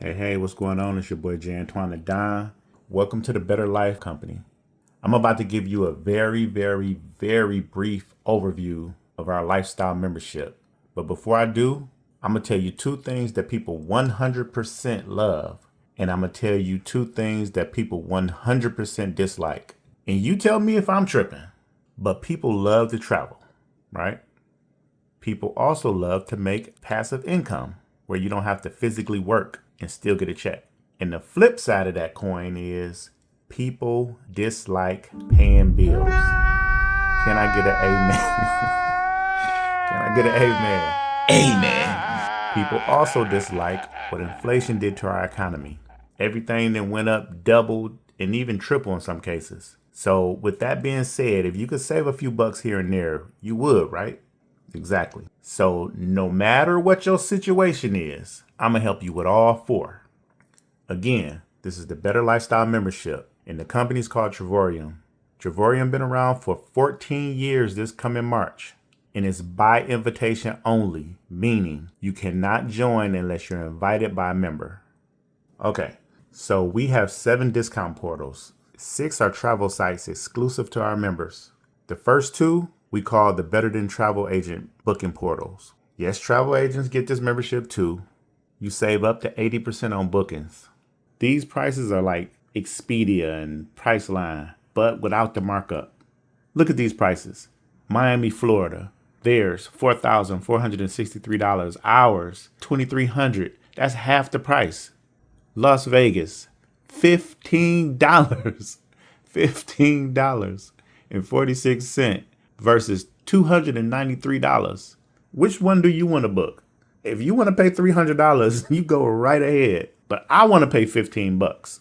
Hey, what's going on? It's your boy jantointhedon. Welcome to the Better Life Company. I'm about to give you a very brief overview of our lifestyle membership. But before I do, I'm going to tell you two things that people 100% love. And I'm going to tell you two things that people 100% dislike. And you tell me if I'm tripping. But people love to travel, right? People also love to make passive income where you don't have to physically work and still get a check. And the flip side of that coin is people dislike paying bills. Can I get an amen? Can I get an amen? Amen. People also dislike what inflation did to our economy. Everything that went up doubled and even tripled in some cases. So with that being said, if you could save a few bucks here and there, you would, right? Exactly. So no matter what your situation is, I'm going to help you with all four. Again, this is the Better Lifestyle membership, and the company's called Travorium. Travorium been around for 14 years this coming March, and it's by invitation only, meaning you cannot join unless you're invited by a member. Okay, so we have 7 discount portals. 6 are travel sites exclusive to our members. The first 2 we call the Better Than Travel Agent booking portals. Yes, travel agents get this membership too. You save up to 80% on bookings. These prices are like Expedia and Priceline, but without the markup. Look at these prices. Miami, Florida. Theirs, $4,463. Ours, $2,300. That's half the price. Las Vegas, $15. $15.46 versus $293. Which one do you want to book? If you want to pay $300, you go right ahead. But I want to pay $15.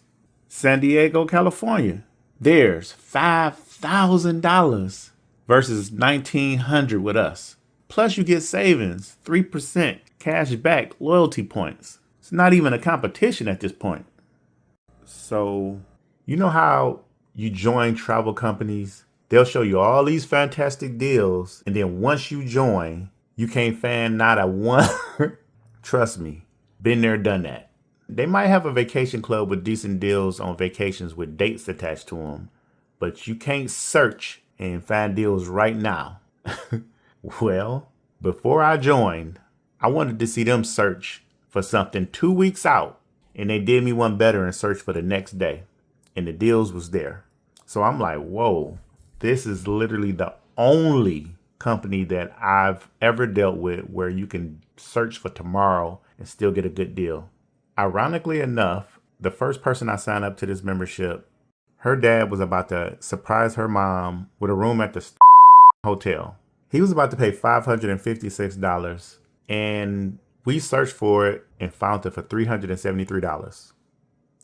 San Diego, California. There's $5,000 versus $1,900 with us. Plus you get savings, 3% cash back loyalty points. It's not even a competition at this point. So, you know how you join travel companies? They'll show you all these fantastic deals, and then once you join, you can't find not a one. Trust me, been there, done that. They might have a vacation club with decent deals on vacations with dates attached to them, but you can't search and find deals right now. Well, before I joined, I wanted to see them search for something 2 weeks out, and they did me one better and searched for the next day, and the deals was there. So I'm like, whoa, this is literally the only company that I've ever dealt with where you can search for tomorrow and still get a good deal. Ironically enough, the first person I signed up to this membership, her dad was about to surprise her mom with a room at the hotel. He was about to pay $556, and we searched for it and found it for $373.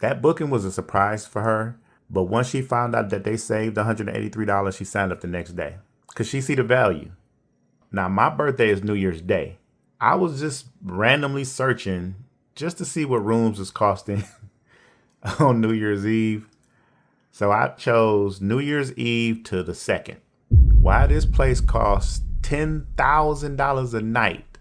That booking was a surprise for her, but once she found out that they saved $183, she signed up the next day because she see the value. Now, my birthday is New Year's Day. I was just randomly searching just to see what rooms was costing on New Year's Eve. So I chose New Year's Eve to the 2nd. Why this place costs $10,000 a night,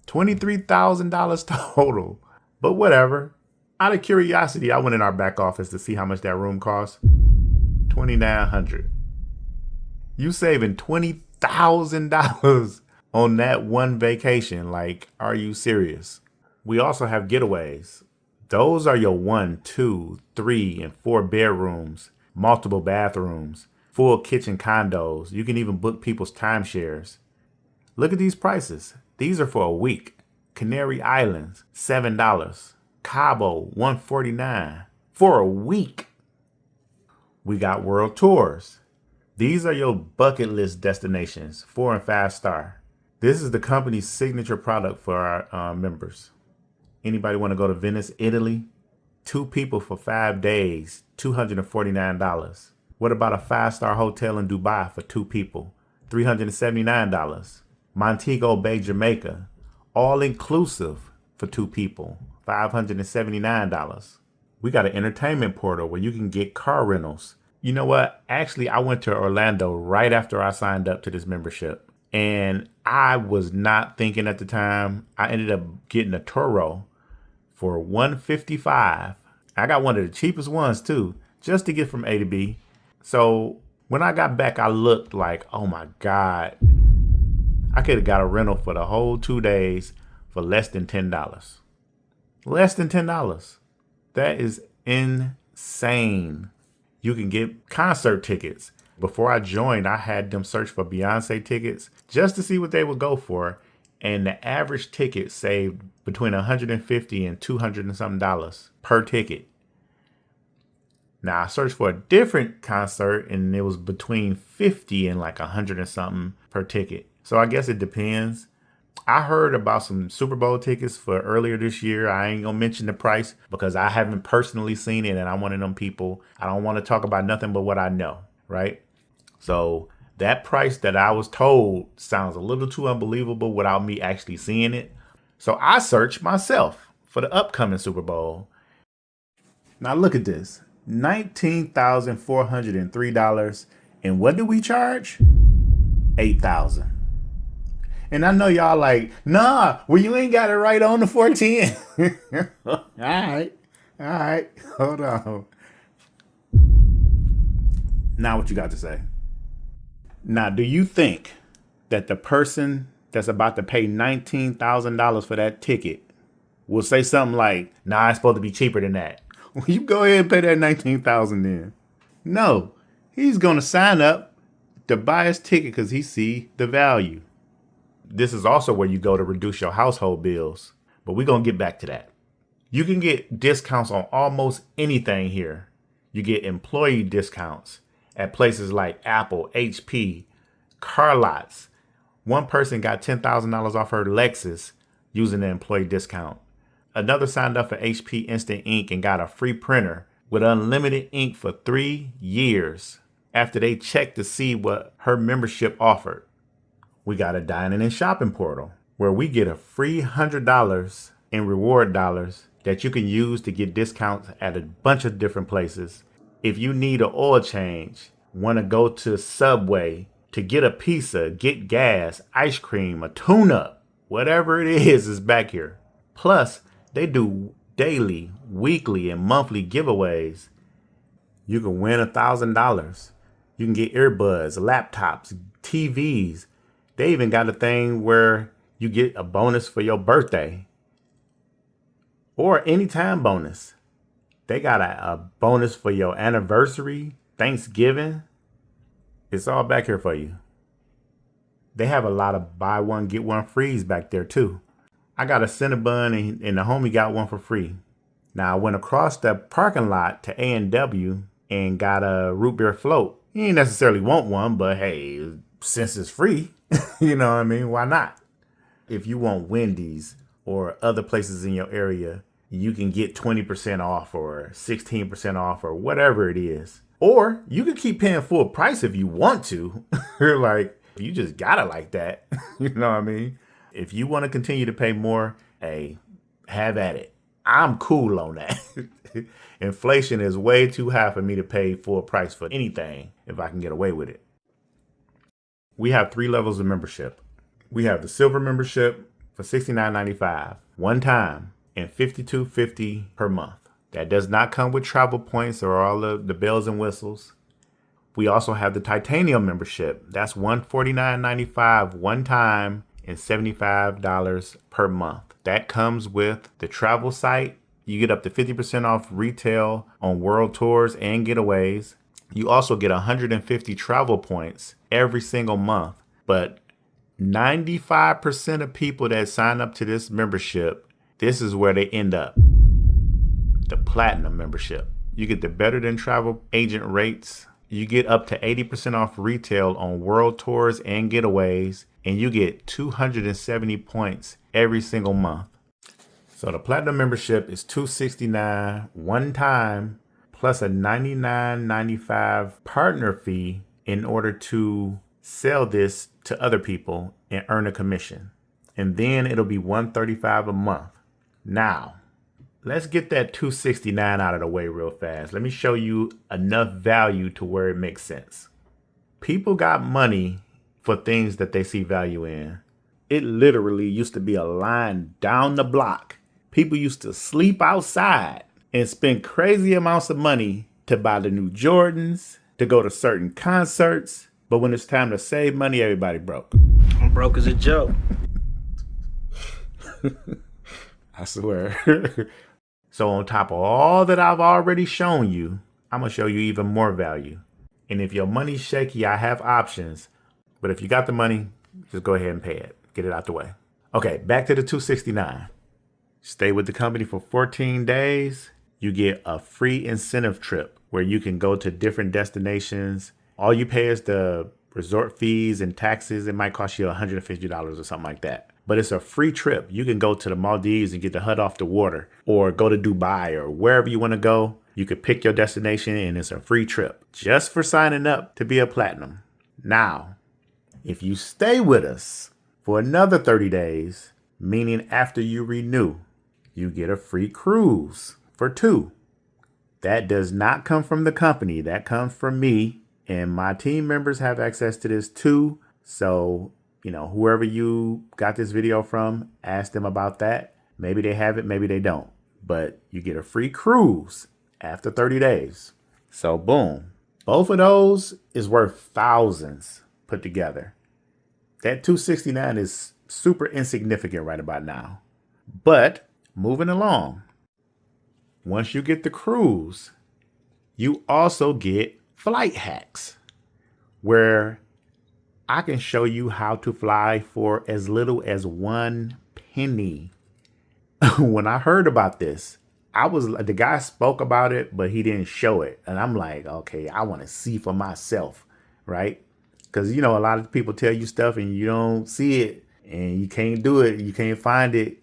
$23,000 total. But whatever. Out of curiosity, I went in our back office to see how much that room cost. $2,900. You saving $20,000 on that one vacation. Like, are you serious? We also have getaways. Those are your 1, 2, 3, and 4 bedrooms, multiple bathrooms, full kitchen condos. You can even book people's timeshares. Look at these prices. These are for a week. Canary Islands, $7. Cabo, $149 for a week. We got world tours. These are your bucket list destinations, 4 and 5 star. This is the company's signature product for our members. Anybody want to go to Venice, Italy? 2 people for 5 days, $249. What about a 5-star hotel in Dubai for 2 people? $379. Montego Bay, Jamaica, all inclusive for 2 people, $579. We got an entertainment portal where you can get car rentals. You know what? Actually, I went to Orlando right after I signed up to this membership. And I was not thinking at the time. I ended up getting a Turo for $155. I got one of the cheapest ones too, just to get from A to B. So when I got back, I looked like, oh my God, I could have got a rental for the whole 2 days for less than $10. Less than $10. That is insane. You can get concert tickets. Before I joined, I had them search for Beyonce tickets just to see what they would go for. And the average ticket saved between $150 and $200 and something dollars per ticket. Now I searched for a different concert and it was between 50 and like 100 and something per ticket. So I guess it depends. I heard about some Super Bowl tickets for earlier this year. I ain't gonna mention the price because I haven't personally seen it and I'm one of them people. I don't want to talk about nothing but what I know, right? So that price that I was told sounds a little too unbelievable without me actually seeing it. So I searched myself for the upcoming Super Bowl. Now look at this, $19,403. And what do we charge? $8,000. And I know y'all like, nah, well, you ain't got it right on the 410. All right, hold on. Now what you got to say? Now, do you think that the person that's about to pay $19,000 for that ticket will say something like, nah, it's supposed to be cheaper than that? Well, you go ahead and pay that $19,000 then. No, he's going to sign up to buy his ticket because he see the value. This is also where you go to reduce your household bills, but we're going to get back to that. You can get discounts on almost anything here. You get employee discounts at places like Apple, HP, car lots. One person got $10,000 off her Lexus using the employee discount. Another signed up for HP Instant Ink and got a free printer with unlimited ink for 3 years after they checked to see what her membership offered. We got a dining and shopping portal where we get a free $100 in reward dollars that you can use to get discounts at a bunch of different places. If you need an oil change, want to go to Subway to get a pizza, get gas, ice cream, a tune-up, whatever it is back here. Plus, they do daily, weekly, and monthly giveaways. You can win $1,000. You can get earbuds, laptops, TVs. They even got a thing where you get a bonus for your birthday or anytime bonus. They got a bonus for your anniversary, Thanksgiving. It's all back here for you. They have a lot of buy one, get one frees back there too. I got a Cinnabon and the homie got one for free. Now I went across the parking lot to A&W and got a root beer float. You ain't necessarily want one, but hey, since it's free, you know what I mean? Why not? If you want Wendy's or other places in your area, you can get 20% off or 16% off or whatever it is. Or you can keep paying full price if you want to. You're like, you just got it like that. You know what I mean? If you want to continue to pay more, hey, have at it. I'm cool on that. Inflation is way too high for me to pay full price for anything if I can get away with it. We have 3 levels of membership. We have the silver membership for $69.95 one time and $52.50 per month. That does not come with travel points or all of the bells and whistles. We also have the titanium membership. That's $149.95 one time and $75 per month. That comes with the travel site. You get up to 50% off retail on world tours and getaways. You also get 150 travel points every single month. But 95% of people that sign up to this membership, this is where they end up. The platinum membership. You get the better than travel agent rates. You get up to 80% off retail on world tours and getaways. And you get 270 points every single month. So the platinum membership is $269 one time plus a $99.95 partner fee in order to sell this to other people and earn a commission. And then it'll be $135 a month. Now, let's get that $269 out of the way real fast. Let me show you enough value to where it makes sense. People got money for things that they see value in. It literally used to be a line down the block. People used to sleep outside and spend crazy amounts of money to buy the new Jordans, to go to certain concerts. But when it's time to save money, everybody broke. I'm broke as a joke. I swear. So on top of all that I've already shown you, I'm going to show you even more value. And if your money's shaky, I have options. But if you got the money, just go ahead and pay it. Get it out the way. Okay, back to the $269. Stay with the company for 14 days. You get a free incentive trip where you can go to different destinations. All you pay is the resort fees and taxes. It might cost you $150 or something like that. But it's a free trip. You can go to the Maldives and get the hut off the water, or go to Dubai, or wherever you want to go. You could pick your destination and it's a free trip just for signing up to be a platinum. Now, if you stay with us for another 30 days, meaning after you renew, you get a free cruise for 2. That does not come from the company. That comes from me, and my team members have access to this too. So, whoever you got this video from, ask them about that. Maybe they have it, maybe they don't. But you get a free cruise after 30 days. So boom. Both of those is worth thousands put together. That $269 is super insignificant right about now. But moving along, once you get the cruise, you also get flight hacks, where I can show you how to fly for as little as 1 penny. When I heard about this, the guy spoke about it, but he didn't show it. And I'm like, okay, I want to see for myself, right? Because, a lot of people tell you stuff and you don't see it and you can't do it. You can't find it.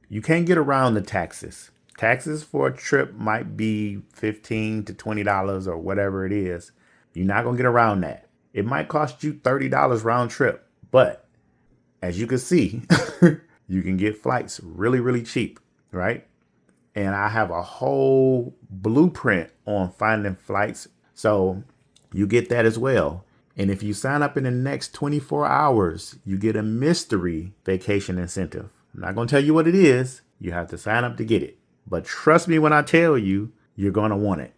You can't get around the taxes. Taxes for a trip might be $15 to $20 or whatever it is. You're not going to get around that. It might cost you $30 round trip. But as you can see, you can get flights really, really cheap, right? And I have a whole blueprint on finding flights. So you get that as well. And if you sign up in the next 24 hours, you get a mystery vacation incentive. I'm not going to tell you what it is. You have to sign up to get it. But trust me when I tell you, you're going to want it.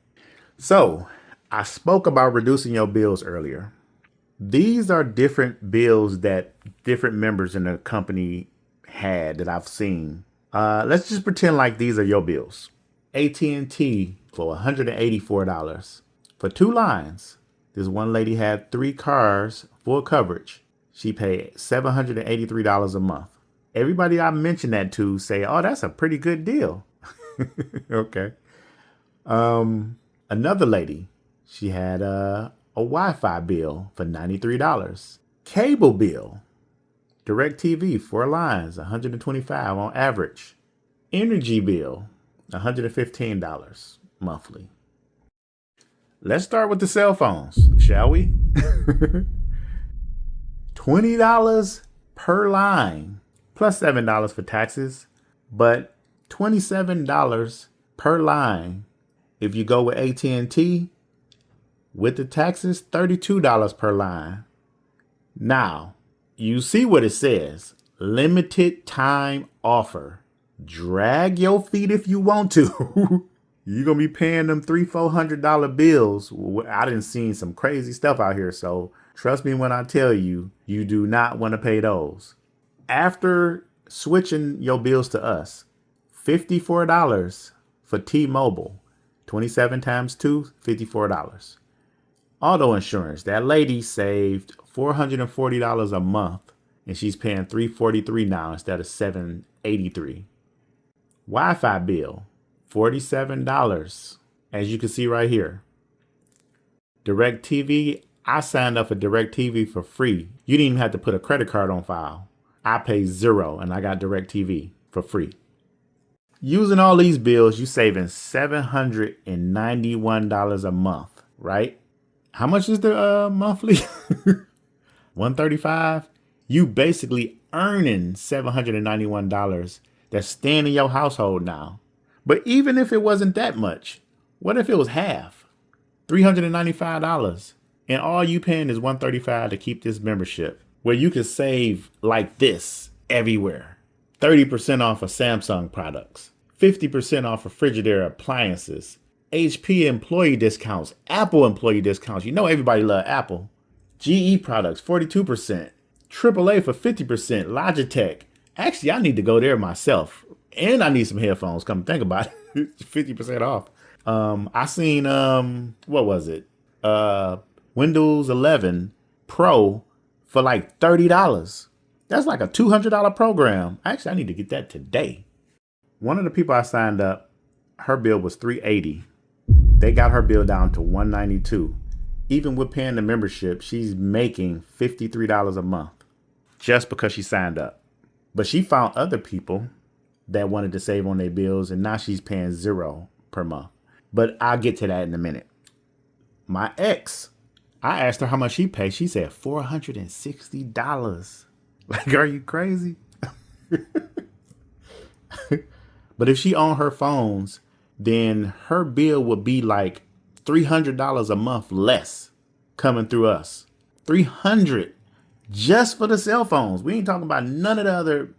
So I spoke about reducing your bills earlier. These are different bills that different members in the company had that I've seen. Let's just pretend like these are your bills. AT&T for $184 for 2 lines. This one lady had 3 cars, full coverage. She paid $783 a month. Everybody I mentioned that to say, oh, that's a pretty good deal. Okay. Another lady, she had a Wi-Fi bill for $93. Cable bill, DirecTV, 4 lines, $125 on average. Energy bill, $115 monthly. Let's start with the cell phones, shall we? $20 per line, plus $7 for taxes, but $27 per line. If you go with AT&T, with the taxes, $32 per line. Now, you see what it says. Limited time offer. Drag your feet if you want to. You're going to be paying them $300-$400 bills. I done seen some crazy stuff out here. So trust me when I tell you, you do not want to pay those. After switching your bills to us, $54 for T-Mobile. 27 times 2, $54. Auto insurance. That lady saved $440 a month, and she's paying $343 now instead of $783. Wi-Fi bill, $47, as you can see right here. DirecTV, I signed up for DirecTV for free. You didn't even have to put a credit card on file. I paid $0 and I got DirecTV for free. Using all these bills, you saving $791 a month, right? How much is the monthly? $135. You basically earning $791 that's staying in your household now. But even if it wasn't that much, what if it was half? $395. And all you paying is $135 to keep this membership, where you can save like this everywhere. 30% off of Samsung products. 50% off of Frigidaire appliances, HP employee discounts, Apple employee discounts. You know everybody love Apple. GE products, 42%. AAA for 50%. Logitech. Actually, I need to go there myself. And I need some headphones. Come think about it. 50% off. I seen, what was it? Windows 11 Pro for like $30. That's like a $200 program. Actually, I need to get that today. One of the people I signed up, her bill was $380. They got her bill down to $192. Even with paying the membership, she's making $53 a month just because she signed up. But she found other people that wanted to save on their bills, and now she's paying $0 per month. But I'll get to that in a minute. My ex, I asked her how much she paid. She said $460. Like, are you crazy? But if she owned her phones, then her bill would be like $300 a month less coming through us. $300 just for the cell phones. We ain't talking about none of the other.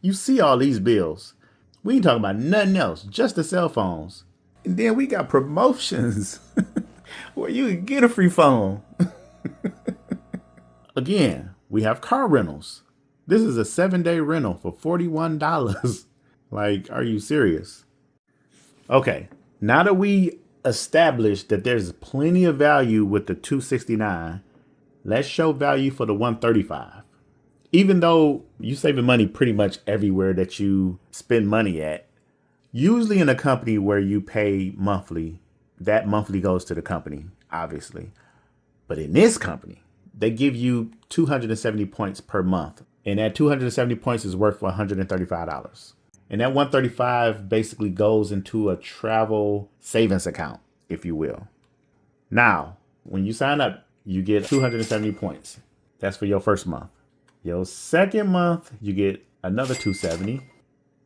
You see all these bills. We ain't talking about nothing else, just the cell phones. And then we got promotions where you can get a free phone. Again, we have car rentals. This is a 7-day rental for $41. Like, are you serious? Okay, now that we established that there's plenty of value with the $269, let's show value for the $135. Even though you're saving money pretty much everywhere that you spend money at, usually in a company where you pay monthly, that monthly goes to the company, obviously. But in this company, they give you 270 points per month. And that 270 points is worth $135. And that 135 basically goes into a travel savings account, if you will. Now, when you sign up, you get 270 points. That's for your first month. Your second month, you get another 270,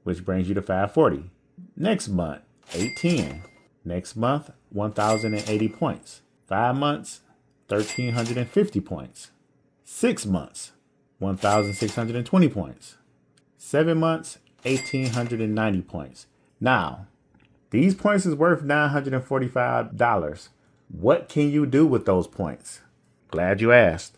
which brings you to 540. Next month, 810. Next month, 1,080 points. 5 months, 1,350 points. 6 months, 1,620 points. 7 months, 1,890 points. Now, these points is worth $945. What can you do with those points? Glad you asked.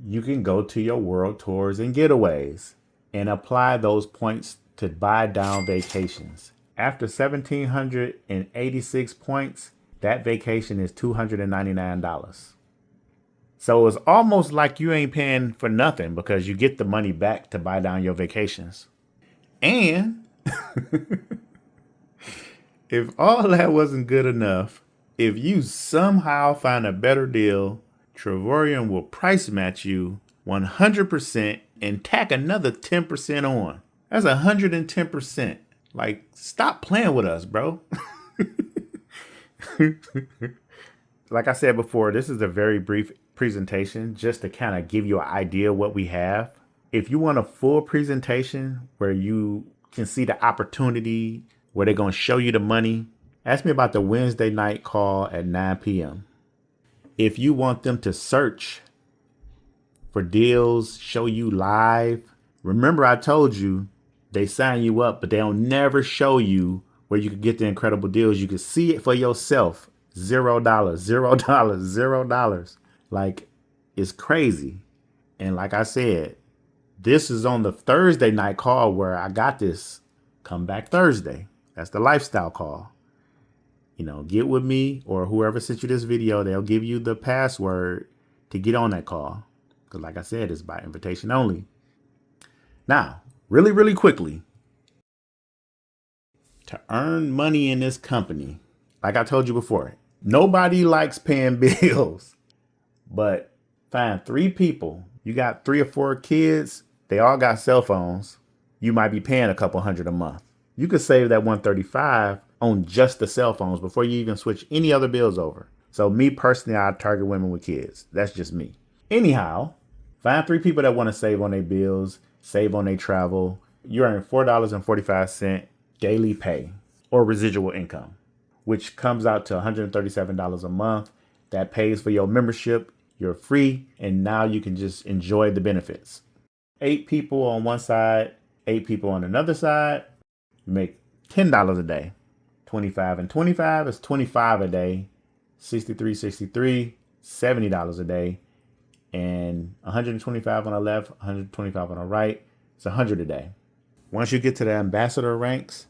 You can go to your world tours and getaways and apply those points to buy down vacations. After 1,786 points, that vacation is $299. So it's almost like you ain't paying for nothing because you get the money back to buy down your vacations. And if all that wasn't good enough, if you somehow find a better deal, Travorium will price match you 100% and tack another 10% on. That's 110%. Like, stop playing with us, bro. Like I said before, this is a very brief presentation just to kind of give you an idea of what we have. If you want a full presentation where you can see the opportunity, where they're going to show you the money, ask me about the Wednesday night call at 9 p.m. If you want them to search for deals, show you live, remember I told you they sign you up, but they'll never show you where you can get the incredible deals. You can see it for yourself. $0, $0, $0. Like, it's crazy. And like I said, this is on the Thursday night call where I got this. Come back Thursday. That's the lifestyle call. You know, get with me or whoever sent you this video. They'll give you the password to get on that call. Because like I said, it's by invitation only. Now, really, really quickly, to earn money in this company, like I told you before, nobody likes paying bills. But find 3 people. You got 3 or 4 kids. They all got cell phones. You might be paying a couple $100 a month. You could save that $135 on just the cell phones before you even switch any other bills over. So me personally, I target women with kids. That's just me. Anyhow, find 3 people that want to save on their bills, save on their travel. You earn $4.45 daily pay or residual income, which comes out to $137 a month. That pays for your membership. You're free. And now you can just enjoy the benefits. 8 people on one side, 8 people on another side. You make $10 a day. 25 and 25 is 25 a day. 63, 63, $70 a day. And 125 on the left, 125 on the right, it's 100 a day. Once you get to the ambassador ranks,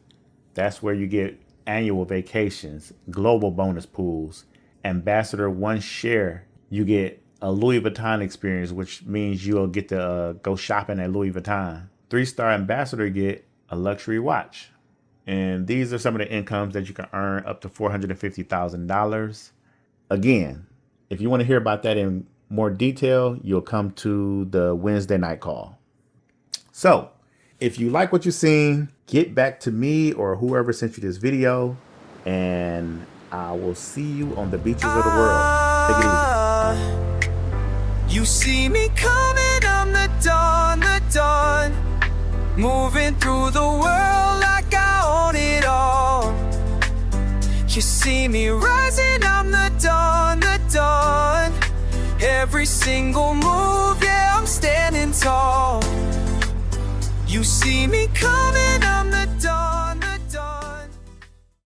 that's where you get annual vacations, global bonus pools, ambassador one share. You get a Louis Vuitton experience, which means you'll get to go shopping at Louis Vuitton. 3-star ambassador get a luxury watch. And these are some of the incomes that you can earn, up to $450,000. Again, if you want to hear about that in more detail, you'll come to the Wednesday night call. So if you like what you've seen, get back to me or whoever sent you this video, and I will see you on the beaches of the world. Take it easy. You see me coming, I'm the dawn, moving through the world like I own it all. You see me rising, I'm the dawn, every single move, yeah, I'm standing tall. You see me coming.